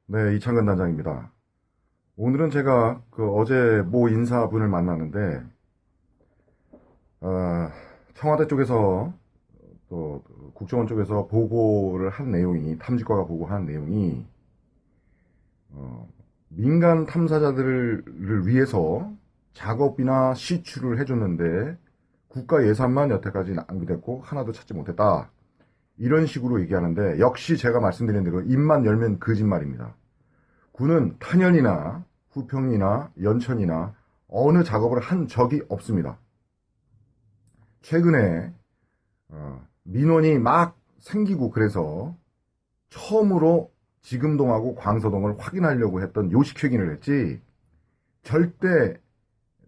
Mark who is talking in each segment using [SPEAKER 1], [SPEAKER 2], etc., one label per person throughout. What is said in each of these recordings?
[SPEAKER 1] 네, 이창근 단장입니다. 오늘은 제가 어제 모 인사분을 만났는데, 어, 청와대 쪽에서 또 국정원 쪽에서 보고를 한 내용이, 탐지과가 보고한 내용이, 민간 탐사자들을 위해서 작업이나 시추를 해줬는데, 국가 예산만 여태까지 낭비됐고, 하나도 찾지 못했다. 이런 식으로 얘기하는데, 역시 제가 말씀드린 대로 입만 열면 거짓말입니다. 군은 탄현이나 후평이나 연천이나 어느 작업을 한 적이 없습니다. 최근에 민원이 막 생기고 그래서 처음으로 지금동하고 광서동을 확인하려고 했던 요식 확인을 했지, 절대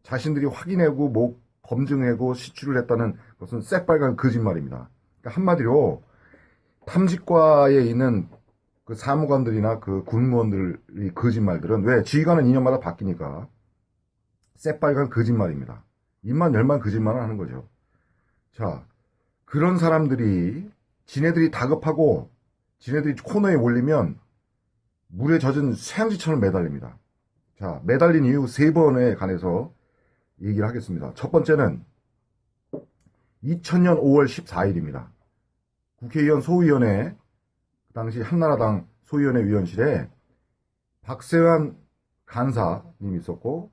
[SPEAKER 1] 자신들이 확인하고 뭐 검증하고 시추를 했다는 것은 새빨간 거짓말입니다. 그러니까 한마디로 탐지과에 있는 그 사무관들이나 그 군무원들이 거짓말들은, 왜? 지휘관은 2년마다 바뀌니까 새빨간 거짓말입니다. 입만 열만 거짓말을 하는 거죠. 자, 그런 사람들이 지네들이 다급하고 지네들이 코너에 올리면 물에 젖은 쇠양지처럼 매달립니다. 자, 매달린 이유 세 번에 관해서 얘기를 하겠습니다. 첫 번째는 2000년 5월 14일입니다. 국회의원 소위원회, 그 당시 한나라당 소위원회 위원실에 박세환 간사님이 있었고,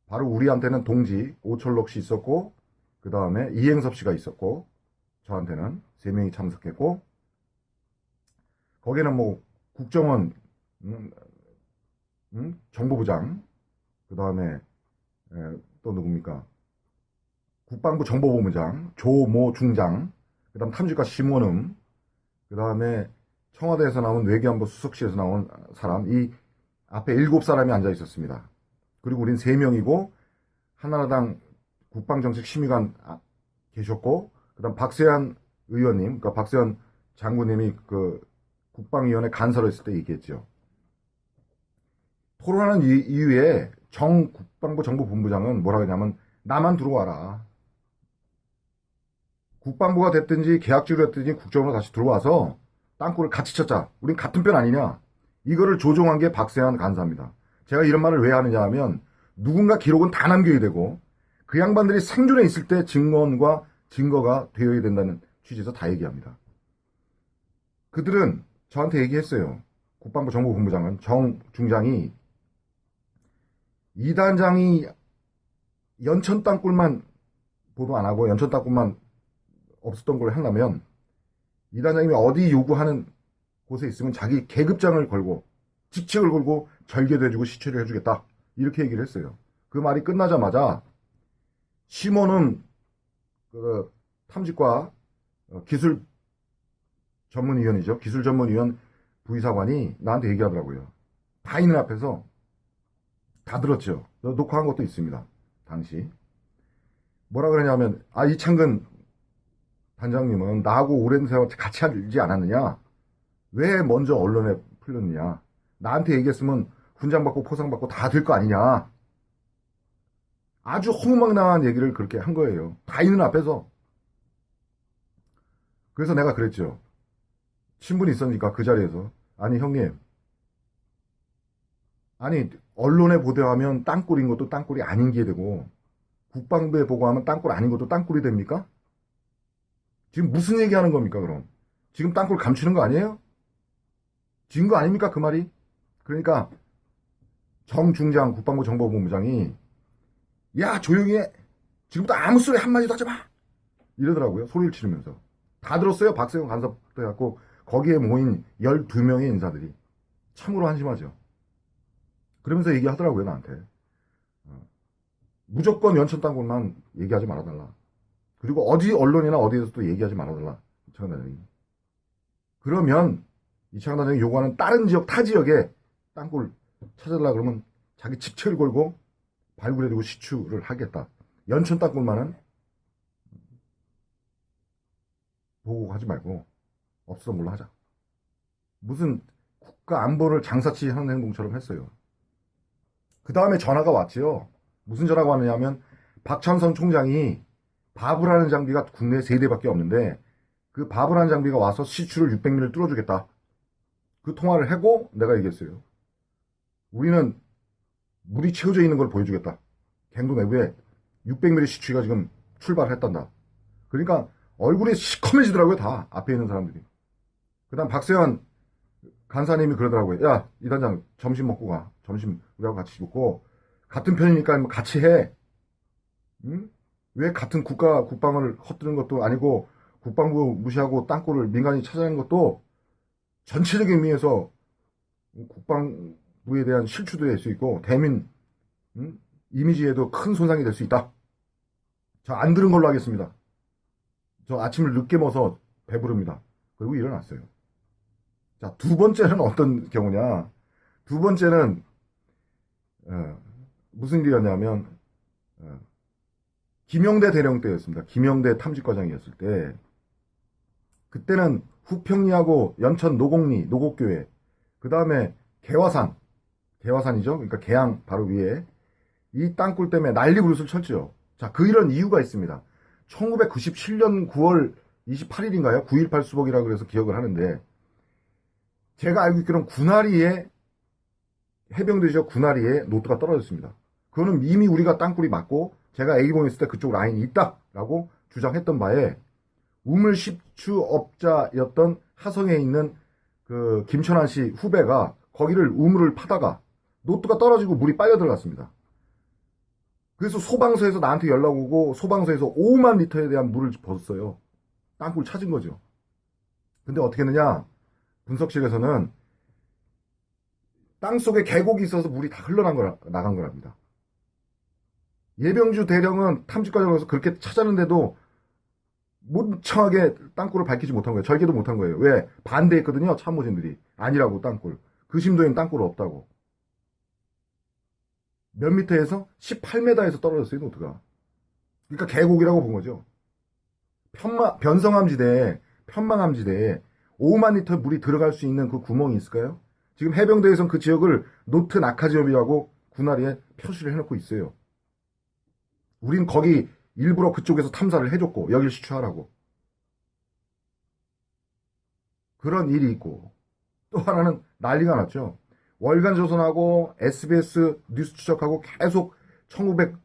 [SPEAKER 1] 바로 우리한테는 동지 오철록 씨 있었고, 그 다음에 이행섭 씨가 있었고, 저한테는 세 명이 참석했고, 거기는 뭐 국정원 정보부장, 그 다음에 또 누굽니까? 국방부 정보본부장 조모 중장, 그 다음 탐지과 심원음, 그 다음에 청와대에서 나온 외교안보 수석실에서 나온 사람, 이 앞에 7사람이 앉아 있었습니다. 그리고 우린 3명이고 한나라당 국방정책심의관 계셨고, 그 다음 박세환 의원님, 그러니까 박세환 장군님이 그 국방위원회 간사로 있을 때 얘기했죠. 토론하는 이후에 정 국방부 정보본부장은 뭐라 그러냐면, 나만 들어와라. 국방부가 됐든지 계약직으로 됐든지 국정원으로 다시 들어와서 땅굴을 같이 쳤자. 우린 같은 편 아니냐. 이거를 조종한 게 박세환 간사입니다. 제가 이런 말을 왜 하느냐 하면, 누군가 기록은 다 남겨야 되고 그 양반들이 생존해 있을 때 증언과 증거가 되어야 된다는 취지에서 다 얘기합니다. 그들은 저한테 얘기했어요. 국방부 정보본부장은 정 중장이, 이 단장이 연천 땅굴만 보도 안 하고 연천 땅굴만 없었던 걸 하려면 이 단장님이 어디 요구하는 곳에 있으면 자기 계급장을 걸고 직책을 걸고 절개도 해주고 시체를 해주겠다, 이렇게 얘기를 했어요. 그 말이 끝나자마자 심원은 그 탐지과 기술 전문위원이죠. 기술 전문위원 부의사관이 나한테 얘기하더라고요. 다 있는 앞에서 다 들었죠. 녹화한 것도 있습니다. 당시 뭐라 그러냐면, 이창근 단장님은 나하고 오랜 세월 같이 하지 않았느냐? 왜 먼저 언론에 풀렸느냐? 나한테 얘기했으면 훈장받고 포상받고 다 될 거 아니냐? 아주 허무맹랑한 얘기를 그렇게 한 거예요. 다 있는 앞에서. 그래서 내가 그랬죠. 신분이 있으니까 그 자리에서, 아니 형님, 아니 언론에 보도하면 땅굴인 것도 땅굴이 아닌 게 되고, 국방부에 보고하면 땅굴 아닌 것도 땅굴이 됩니까? 지금 무슨 얘기하는 겁니까 그럼? 지금 땅굴 감추는 거 아니에요? 지은 거 아닙니까 그 말이? 그러니까 정중장 국방부 정보본부장이, 야 조용히 해, 지금부터 아무 소리 한마디도 하지 마, 이러더라고요. 소리를 지르면서. 다 들었어요. 박세훈 간사부터 해갖고 거기에 모인 12명의 인사들이. 참으로 한심하죠. 그러면서 얘기하더라고요 나한테. 무조건 연천 땅굴만 얘기하지 말아달라. 그리고 어디 언론이나 어디에서도 얘기하지 말아달라. 이창현 단장이. 그러면 이창현 단장이 요구하는 다른 지역, 타 지역에 땅굴 찾아달라 그러면 자기 직책을 걸고 발굴해주고 시추를 하겠다. 연천 땅굴만은 보고하지 말고 없었던 걸로 하자. 무슨 국가 안보를 장사치 하는 행동처럼 했어요. 그 다음에 전화가 왔지요. 무슨 전화가 왔느냐면, 박찬선 총장이 바브라는 장비가 국내에 3대밖에 없는데 그 바브라는 장비가 와서 시추를 600mm를 뚫어주겠다. 그 통화를 하고 내가 얘기했어요. 우리는 물이 채워져 있는 걸 보여주겠다. 갱도 내부에 600mm 시추기가 지금 출발했단다. 그러니까 얼굴이 시커매지더라고요, 다. 앞에 있는 사람들이. 그 다음 박세현 간사님이 그러더라고요. 야, 이 단장 점심 먹고 가. 점심 우리하고 같이 먹고. 같은 편이니까 뭐 같이 해. 응? 왜 같은 국방을 헛드는 것도 아니고 국방부 무시하고 땅굴을 민간이 찾아내는 것도 전체적인 의미에서 국방부에 대한 실추도 될 수 있고 대민 이미지에도 큰 손상이 될 수 있다. 저 안 들은 걸로 하겠습니다. 저 아침을 늦게 먹어서 배부릅니다. 그리고 일어났어요. 자, 두 번째는 어떤 경우냐. 두 번째는 무슨 일이었냐면 김영대 대령 때였습니다. 김영대 탐직과장이었을 때 그때는 후평리하고 연천 노곡리 노곡교회 그 다음에 개화산이죠. 그러니까 개항 바로 위에 이 땅굴 때문에 난리 부르스를 쳤죠. 자, 이런 이유가 있습니다. 1997년 9월 28일인가요? 9.18 수복이라고 그래서 기억을 하는데 제가 알고 있기로는 군화리에 해병대 지역 군화리에 노트가 떨어졌습니다. 그거는 이미 우리가 땅굴이 맞고 제가 A봉에 있을 때 그쪽 라인이 있다라고 주장했던 바에 우물 십추업자였던 하성에 있는 그 김천한 씨 후배가 거기를 우물을 파다가 노트가 떨어지고 물이 빨려 들어갔습니다. 그래서 소방서에서 나한테 연락 오고 소방서에서 5만 리터에 대한 물을 벗었어요. 땅굴 찾은 거죠. 근데 어떻게 했느냐? 분석실에서는 땅속에 계곡이 있어서 물이 다 나간 거랍니다. 예병주 대령은 탐직과장으로서 그렇게 찾았는데도 멍청하게 땅굴을 밝히지 못한 거예요. 절개도 못한 거예요. 왜? 반대했거든요. 참모진들이. 아니라고 땅굴. 그 심도에는 땅굴 없다고. 몇 미터에서? 18m에서 떨어졌어요. 노트가. 그러니까 계곡이라고 본 거죠. 변성함지대에 5만 리터 물이 들어갈 수 있는 그 구멍이 있을까요? 지금 해병대에서는 그 지역을 노트 낙하지역이라고 군화리에 표시를 해놓고 있어요. 우린 거기 일부러 그쪽에서 탐사를 해줬고 여길 시추하라고. 그런 일이 있고 또 하나는 난리가 났죠. 월간조선하고 SBS 뉴스 추적하고 계속 1992년도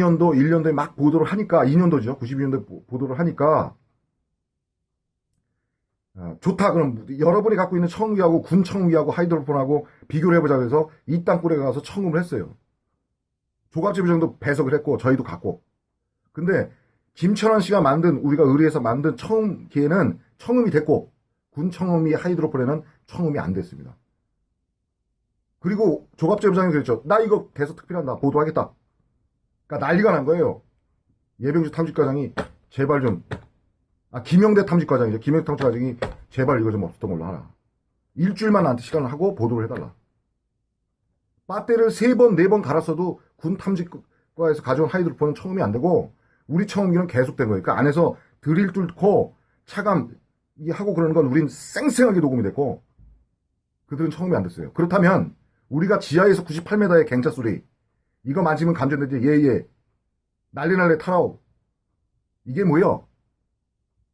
[SPEAKER 1] 1년도에 막 보도를 하니까 2년도죠. 92년도에 보도를 하니까 좋다. 그럼 여러분이 갖고 있는 청음기하고 군 청음기하고 하이드로폰하고 비교를 해보자 그래서 이 땅굴에 가서 청음을 했어요. 조갑제부장도 배석을 했고 저희도 갖고. 근데 김천환 씨가 우리가 의뢰해서 만든 청음기에는 청음이 됐고 군 청음이 하이드로폰에는 청음이 안 됐습니다. 그리고 조갑제부장이 그랬죠. 나 이거 대서 특필한다. 보도하겠다. 그러니까 난리가 난 거예요. 예병주 탐직과장이 제발 좀 김영대 탐직과장이죠. 김영대 탐직과장이 제발 이거 좀 없었던 걸로 하라. 일주일만 나한테 시간을 하고 보도를 해달라. 배터리를 3번, 4번 갈았어도 군 탐직과에서 가져온 하이드로폰은 청음이 안 되고 우리 청음기는 계속된 거예요. 그러니까 안에서 드릴 뚫고 차감 하고 그러는 건 우린 쌩쌩하게 녹음이 됐고 그들은 청음이 안 됐어요. 그렇다면 우리가 지하에서 98m의 갱차 소리 이거 맞으면 감전되지. 예예. 난리 타라오. 이게 뭐예요?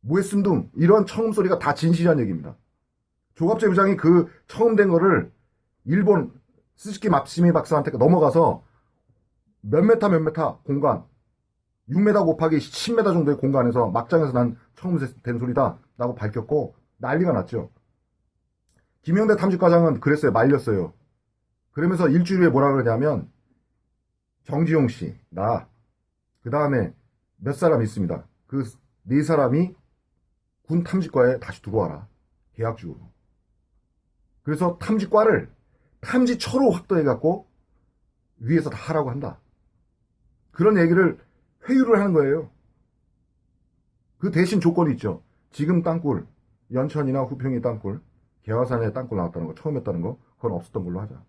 [SPEAKER 1] 뭐했음둥 이런 청음 소리가 다 진실한 얘기입니다. 조갑제부장이 그 청음된 거를 일본 스즈키 마츠미 박사한테 넘어가서 몇 메타 공간 6m 곱하기 10m 정도의 공간에서 막장에서 난 청음된 소리다 라고 밝혔고 난리가 났죠. 김영대 탐직과장은 그랬어요. 말렸어요. 그러면서 일주일 후에 뭐라 그러냐면 정지용 씨, 그 다음에 몇 사람 있습니다. 그 4사람이 군 탐직과에 다시 들어와라. 계약직으로. 그래서 탐직과를 탐지처로 확대해갖고 위에서 다 하라고 한다. 그런 얘기를 회유를 하는 거예요. 그 대신 조건이 있죠. 지금 땅굴, 연천이나 후평이 땅굴, 개화산에 땅굴 나왔다는 거, 처음 했다는 거, 그건 없었던 걸로 하자.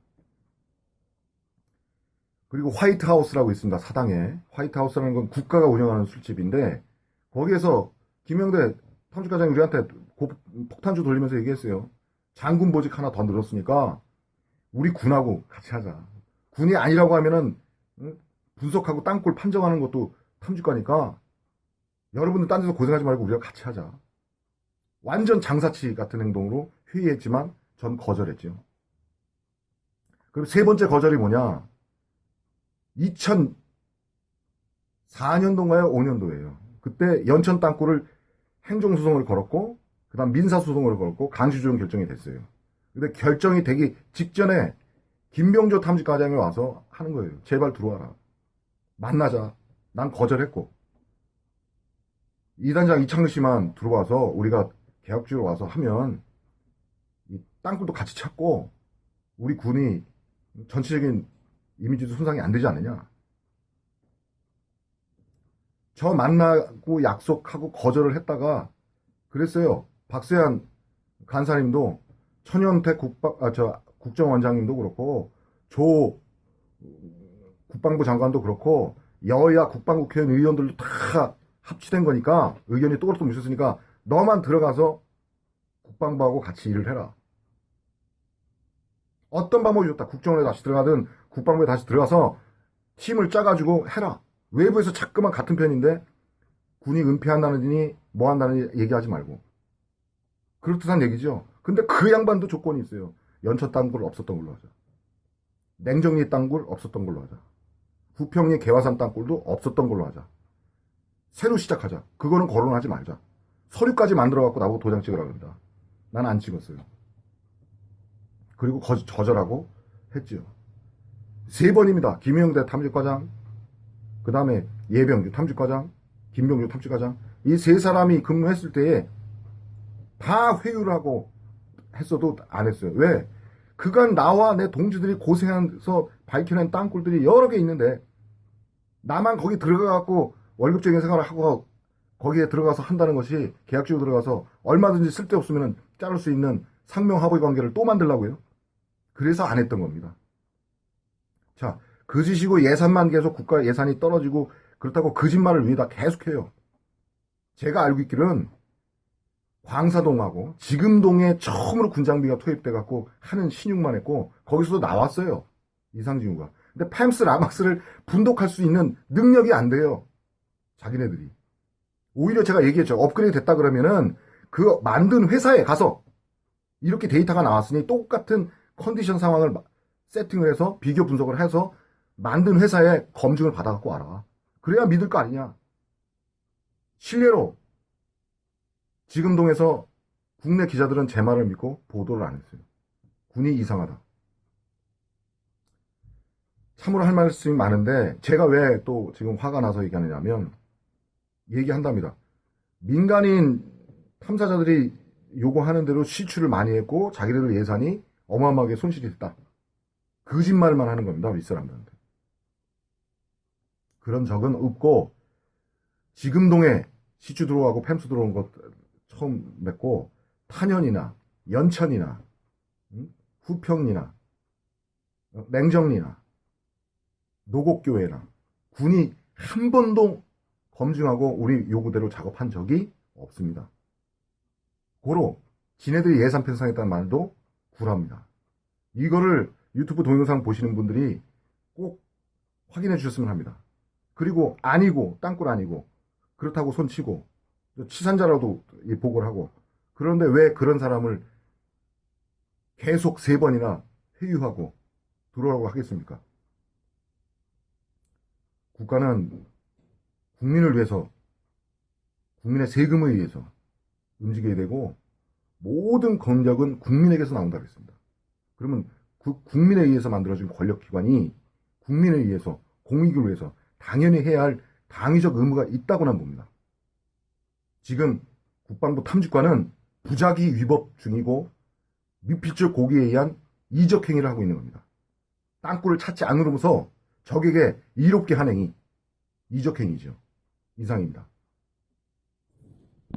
[SPEAKER 1] 그리고 화이트하우스라고 있습니다. 사당에. 화이트하우스라는 건 국가가 운영하는 술집인데 거기에서 김영대 탐직과장이 우리한테 폭탄주 돌리면서 얘기했어요. 장군 보직 하나 더 늘었으니까 우리 군하고 같이 하자. 군이 아니라고 하면은 분석하고 땅굴 판정하는 것도 탐직과니까 여러분들 딴 데서 고생하지 말고 우리가 같이 하자. 완전 장사치 같은 행동으로 회의했지만 전 거절했죠. 그리고 세 번째 거절이 뭐냐? 2004년도인가요? 5년도예요. 그때 연천 땅굴을 행정소송을 걸었고, 그 다음 민사소송을 걸었고, 강시조정 결정이 됐어요. 근데 결정이 되기 직전에 김병조 탐지과장이 와서 하는 거예요. 제발 들어와라. 만나자. 난 거절했고. 이단장 이창래 씨만 들어와서 우리가 계약주로 와서 하면 이 땅굴도 같이 찾고 우리 군이 전체적인 이미지도 손상이 안 되지 않느냐. 저 만나고 약속하고 거절을 했다가 그랬어요. 박세한 간사님도 천연택 국정원장님도 그렇고 조 국방부 장관도 그렇고 여야 국방국회의원 의원들도 다 합치된 거니까 의견이 또그렇게 있었으니까 너만 들어가서 국방부하고 같이 일을 해라. 어떤 방법이 좋다. 국정원에 다시 들어가든 국방부에 다시 들어가서 팀을 짜가지고 해라. 외부에서 자꾸만 같은 편인데 군이 은폐한다느니 뭐 한다느니 얘기하지 말고. 그렇듯한 얘기죠. 근데 그 양반도 조건이 있어요. 연천 땅굴 없었던 걸로 하자. 냉정리 땅굴 없었던 걸로 하자. 부평리 개화산 땅굴도 없었던 걸로 하자. 새로 시작하자. 그거는 거론하지 말자. 서류까지 만들어갖고 나보고 도장 찍으라 그런다. 난 안 찍었어요. 그리고 거절하고 했죠. 3번입니다. 김영대 탐지과장, 그 다음에 예병규 탐지과장, 김병주 탐지과장. 이 세 사람이 근무했을 때에 다 회유를 하고 했어도 안 했어요. 왜? 그간 나와 내 동지들이 고생해서 밝혀낸 땅굴들이 여러 개 있는데 나만 거기 들어가갖고 월급적인 생활을 하고 거기에 들어가서 한다는 것이 계약직으로 들어가서 얼마든지 쓸데없으면 자를 수 있는 상명하복 관계를 또 만들려고요. 그래서 안 했던 겁니다. 자, 그 짓이고 예산만 계속 국가 예산이 떨어지고 그렇다고 거짓말을 위에다 계속해요. 제가 알고 있기로는 광사동하고 지금동에 처음으로 군장비가 투입돼갖고 하는 신용만 했고 거기서도 나왔어요. 이상징후가. 근데 팸스 라막스를 분독할 수 있는 능력이 안 돼요. 자기네들이. 오히려 제가 얘기했죠. 업그레이드 됐다 그러면은 그 만든 회사에 가서 이렇게 데이터가 나왔으니 똑같은 컨디션 상황을 세팅을 해서 비교 분석을 해서 만든 회사에 검증을 받아갖고 와라. 그래야 믿을 거 아니냐. 실례로 지금동에서 국내 기자들은 제 말을 믿고 보도를 안 했어요. 군이 이상하다. 참으로 할 말씀이 많은데 제가 왜 또 지금 화가 나서 얘기하느냐면 얘기한답니다. 민간인 탐사자들이 요구하는 대로 시추를 많이 했고 자기들 예산이 어마어마하게 손실이 됐다. 거짓말만 하는 겁니다. 윗사람들한테. 그런 적은 없고 지금동에 시추 들어가고 팸스 들어온 것 처음 맺고 탄현이나 연천이나 후평리나 냉정리나 노곡교회나 군이 한 번도 검증하고 우리 요구대로 작업한 적이 없습니다. 고로 지네들이 예산 편성했다는 말도 굴합니다. 이거를 유튜브 동영상 보시는 분들이 꼭 확인해 주셨으면 합니다. 그리고 아니고 땅굴 아니고 그렇다고 손치고 치산자라도 보고를 하고 그런데 왜 그런 사람을 계속 3번이나 회유하고 들어오라고 하겠습니까? 국가는 국민을 위해서 국민의 세금에 의해서 움직여야 되고 모든 권력은 국민에게서 나온다고 했습니다. 그러면 그 국민에 의해서 만들어진 권력기관이 국민에 의해서 공익을 위해서 당연히 해야 할 당위적 의무가 있다고 난 봅니다. 지금 국방부 탐지관은 부작위 위법 중이고 미필적 고기에 의한 이적 행위를 하고 있는 겁니다. 땅굴을 찾지 않으면서 적에게 이롭게 한 행위, 이적 행위죠. 이상입니다.